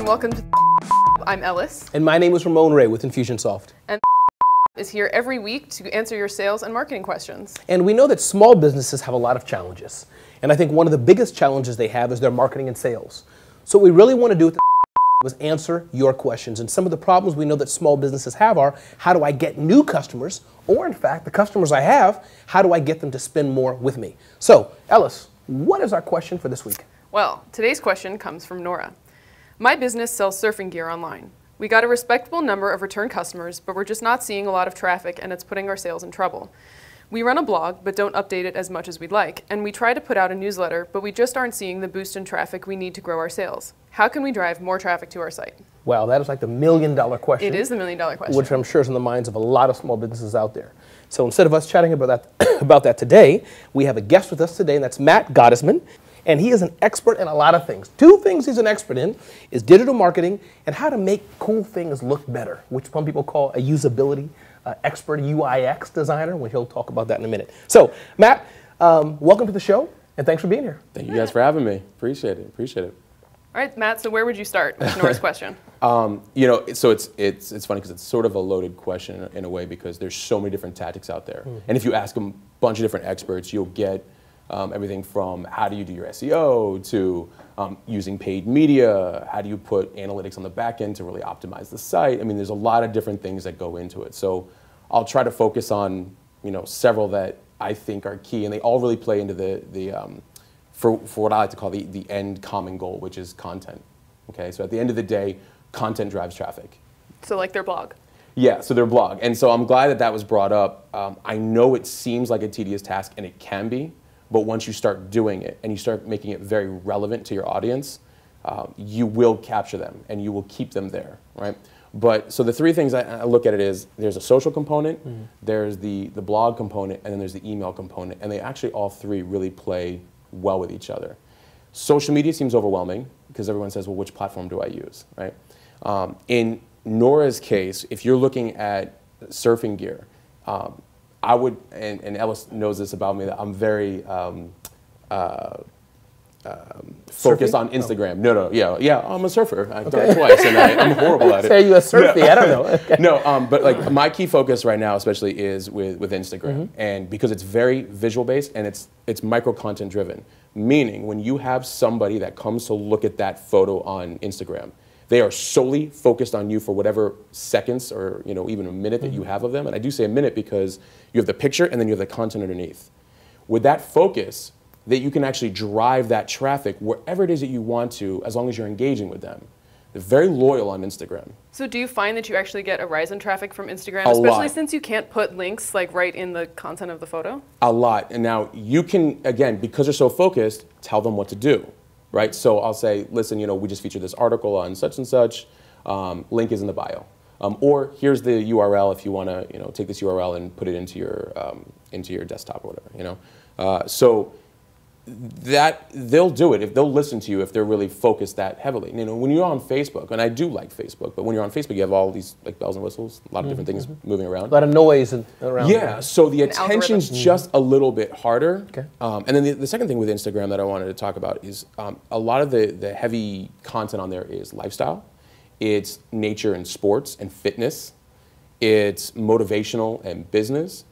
Welcome to I'm Ellis. And my name is Ramon Ray with Infusionsoft. And is here every week to answer your sales and marketing questions. And we know that small businesses have a lot of challenges. And I think one of the biggest challenges they have is their marketing and sales. So what we really want to do with was answer your questions. And some of the problems we know that small businesses have are, how do I get new customers? Or in fact, the customers I have, how do I get them to spend more with me? So, Ellis, what is our question for this week? Well, today's question comes from Nora. My business sells surfing gear online. We got a respectable number of return customers, but we're just not seeing a lot of traffic and it's putting our sales in trouble. We run a blog, but don't update it as much as we'd like, and we try to put out a newsletter, but we just aren't seeing the boost in traffic we need to grow our sales. How can we drive more traffic to our site? Well, that is like the million-dollar question. It is the million-dollar question. Which I'm sure is in the minds of a lot of small businesses out there. So instead of us chatting about that today, we have a guest with us today, and that's Matt Gottesman. And he is an expert in a lot of things. Two things he's an expert in is digital marketing and how to make cool things look better, which some people call a usability expert, UIX designer, when he'll talk about that in a minute. So, Matt, welcome to the show, and thanks for being here. Thank you guys for having me. Appreciate it. Appreciate it. All right, Matt, so where would you start with Nora's question? You know, so it's funny because it's sort of a loaded question in a way because there's so many different tactics out there. And if you ask a bunch of different experts, you'll get everything from how do you do your SEO to using paid media, how do you put analytics on the back end to really optimize the site. I mean, there's a lot of different things that go into it. So I'll try to focus on, you know, several that I think are key, and they all really play into for what I like to call the end common goal, which is content. Okay, so at the end of the day, content drives traffic. So like their blog. Yeah, so their blog. And so I'm glad that was brought up. I know it seems like a tedious task, and it can be. But once you start doing it and you start making it very relevant to your audience, you will capture them and you will keep them there, right? But so the three things I look at it is there's a social component, there's the blog component, and then there's the email component. And they actually all three really play well with each other. Social media seems overwhelming because everyone says, well, which platform do I use, right? In Nora's case, if you're looking at surfing gear, I would, and Ellis knows this about me, that I'm very focused on Instagram. No, yeah, I'm a surfer. I've done it twice, and I'm horrible at it. Say you a surfy, I don't know. Okay. No, but like my key focus right now, especially, is with Instagram, and because it's very visual based and it's micro content driven. Meaning, when you have somebody that comes to look at that photo on Instagram, they are solely focused on you for whatever seconds or even a minute that you have of them. And I do say a minute because you have the picture and then you have the content underneath. With that focus, that you can actually drive that traffic wherever it is that you want to, as long as you're engaging with them. They're very loyal on Instagram. So do you find that you actually get a rise in traffic from Instagram, a especially lot. Since you can't put links like right in the content of the photo? A lot. And now you can, again, because you're so focused, tell them what to do. Right, so I'll say, listen, we just featured this article on such and such. Link is in the bio, or here's the URL if you want to, take this URL and put it into your desktop or whatever. So that they'll do it if they'll listen to you if they're really focused that heavily. You know, when you're on Facebook, and I do like Facebook, but when you're on Facebook, you have all these like bells and whistles, a lot of different things moving around. A lot of noise around. Yeah, so the attention's just a little bit harder. Okay. And then the second thing with Instagram that I wanted to talk about is a lot of the heavy content on there is lifestyle. It's nature and sports and fitness. It's motivational and business.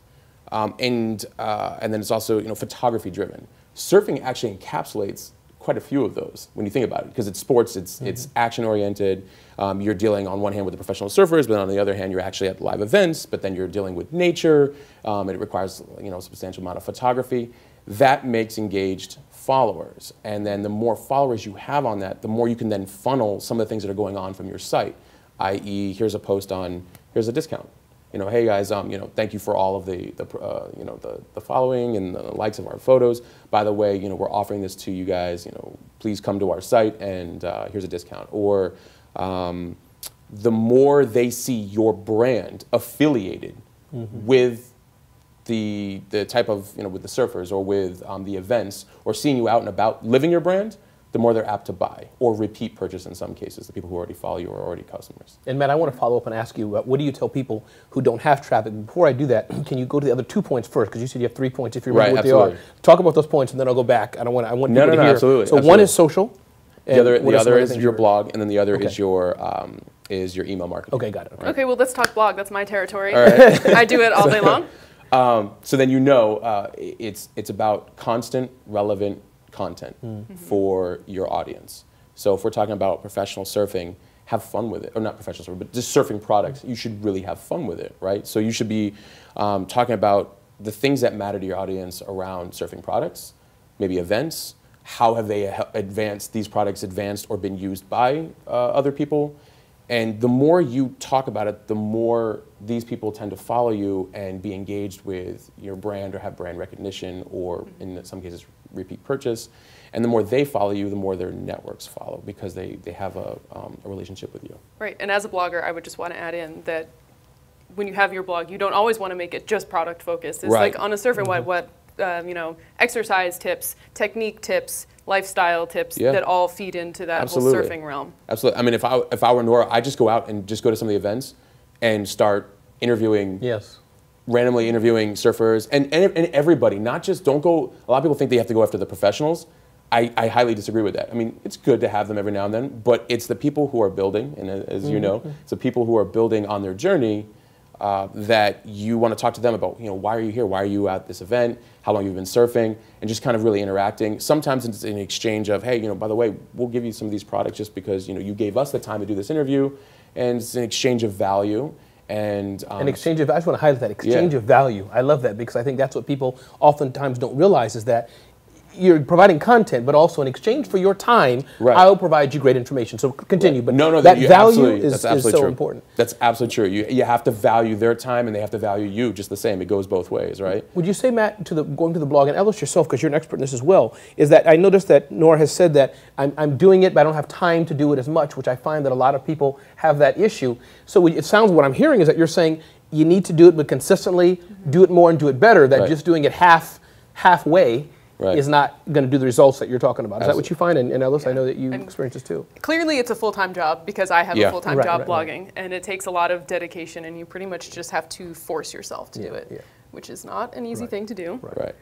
And then it's also, you know, photography driven. Surfing actually encapsulates quite a few of those when you think about it, because it's sports, it's action oriented. You're dealing on one hand with the professional surfers, but on the other hand, you're actually at live events. But then you're dealing with nature. It requires, you know, a substantial amount of photography. That makes engaged followers, and then the more followers you have on that, the more you can then funnel some of the things that are going on from your site. I.e., here's a post on, here's a discount. You know, hey guys, you know, thank you for all of the following and the likes of our photos. By the way, you know, we're offering this to you guys. You know, please come to our site and here's a discount. Or the more they see your brand affiliated with the type of, you know, with the surfers or with the events, or seeing you out and about living your brand, the more they're apt to buy or repeat purchase in some cases. The people who already follow you are already customers. And Matt, I want to follow up and ask you, what do you tell people who don't have traffic? Before I do that, can you go to the other 2 points first? Because you said you have 3 points. If you remember what they are, talk about those points, and then I'll go back. I want people to hear. Absolutely. So one is social. The other is your blog, and then the other is your email marketing. Okay, got it. Okay, well, let's talk blog. That's my territory. All right. I do it all day long. So then, you know, it's about constant, relevant content for your audience. So if we're talking about professional surfing, have fun with it. Or not professional surfing, but just surfing products. You should really have fun with it, right? So you should be talking about the things that matter to your audience around surfing products, maybe events. How have they these products advanced or been used by other people? And the more you talk about it, the more these people tend to follow you and be engaged with your brand or have brand recognition, or in some cases, repeat purchase. And the more they follow you, the more their networks follow, because they have a relationship with you. Right, and as a blogger, I would just want to add in that when you have your blog, you don't always want to make it just product focused. It's like on a surfer, what you know, exercise tips, technique tips, lifestyle tips that all feed into that whole surfing realm. Absolutely. I mean, if I were Nora, I'd just go out and just go to some of the events and start interviewing. Yes. Randomly interviewing surfers and everybody. Not just, don't go. A lot of people think they have to go after the professionals. I highly disagree with that. I mean, it's good to have them every now and then, but it's the people who are building, and as you know, it's the people who are building on their journey that you want to talk to them about. You know, why are you here? Why are you at this event? How long you've been surfing? And just kind of really interacting. Sometimes it's an exchange of, hey, you know, by the way, we'll give you some of these products just because, you know, you gave us the time to do this interview, and it's an exchange of value. And an exchange of, I just want to highlight that, exchange of value. I love that, because I think that's what people oftentimes don't realize, is that you're providing content, but also in exchange for your time, I will provide you great information. So continue, but that value is so important. That's absolutely true. You have to value their time, and they have to value you just the same. It goes both ways, right? Would you say, Matt, going to the blog, and Ellis yourself, because you're an expert in this as well, is that I noticed that Nora has said that I'm doing it, but I don't have time to do it as much, which I find that a lot of people have that issue. So it sounds, what I'm hearing is that you're saying you need to do it, but consistently do it more and do it better, that just doing it halfway is not going to do the results that you're talking about. Is that what you find? And Ellis, I know that you experience this too. Clearly it's a full-time job, because I have a full-time job blogging, and it takes a lot of dedication, and you pretty much just have to force yourself to do it, which is not an easy thing to do.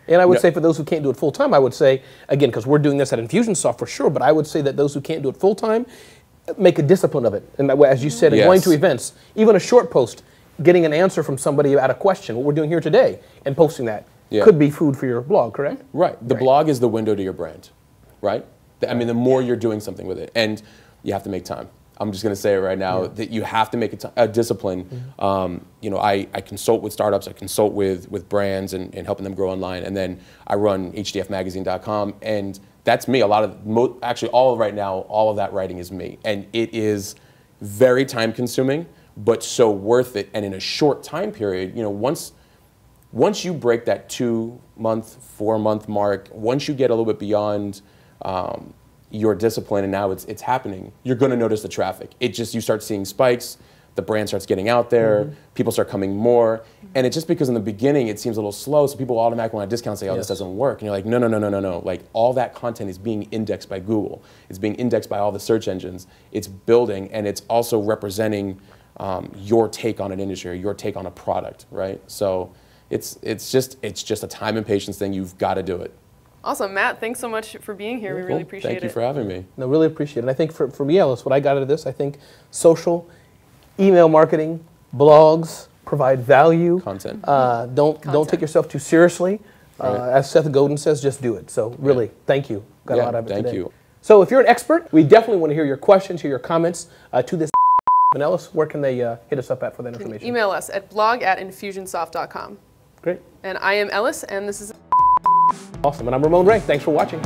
And I would say for those who can't do it full-time, I would say, again, because we're doing this at Infusionsoft for sure, but I would say that those who can't do it full-time, make a discipline of it. And as you said, going to events, even a short post, getting an answer from somebody about a question, what we're doing here today, and posting that. Could be food for your blog, correct? Right. The blog is the window to your brand, right? I mean, the more you're doing something with it, and you have to make time. I'm just going to say it right now, that you have to make a discipline. You know, I consult with startups, I consult with brands and helping them grow online, and then I run hdfmagazine.com, and that's me. Actually, right now, all of that writing is me, and it is very time consuming, but so worth it. And in a short time period, you know, once you break that 2-month, 4-month mark, once you get a little bit beyond your discipline, and now it's happening, you're going to notice the traffic. You start seeing spikes. the brand starts getting out there, people start coming more, and it's just because in the beginning it seems a little slow, so people automatically want to discount and say, oh, this doesn't work, and you're like, no. Like, all that content is being indexed by Google. It's being indexed by all the search engines. It's building, and it's also representing your take on an industry, or your take on a product, right? So it's just a time and patience thing. You've got to do it. Awesome. Matt, thanks so much for being here. We really appreciate it. Thank you for having me. No, really appreciate it. And I think for me, Ellis, what I got out of this, I think social, email marketing, blogs provide value. Content. Don't take yourself too seriously. As Seth Godin says, just do it. So really, thank you. Got a lot out of it today. Thank you. So if you're an expert, we definitely want to hear your questions, hear your comments to this. And Ellis, where can they hit us up at for that information? Email us at blog@infusionsoft.com. Great. And I am Ellis, and this is... Awesome. And I'm Ramon Ray. Thanks for watching.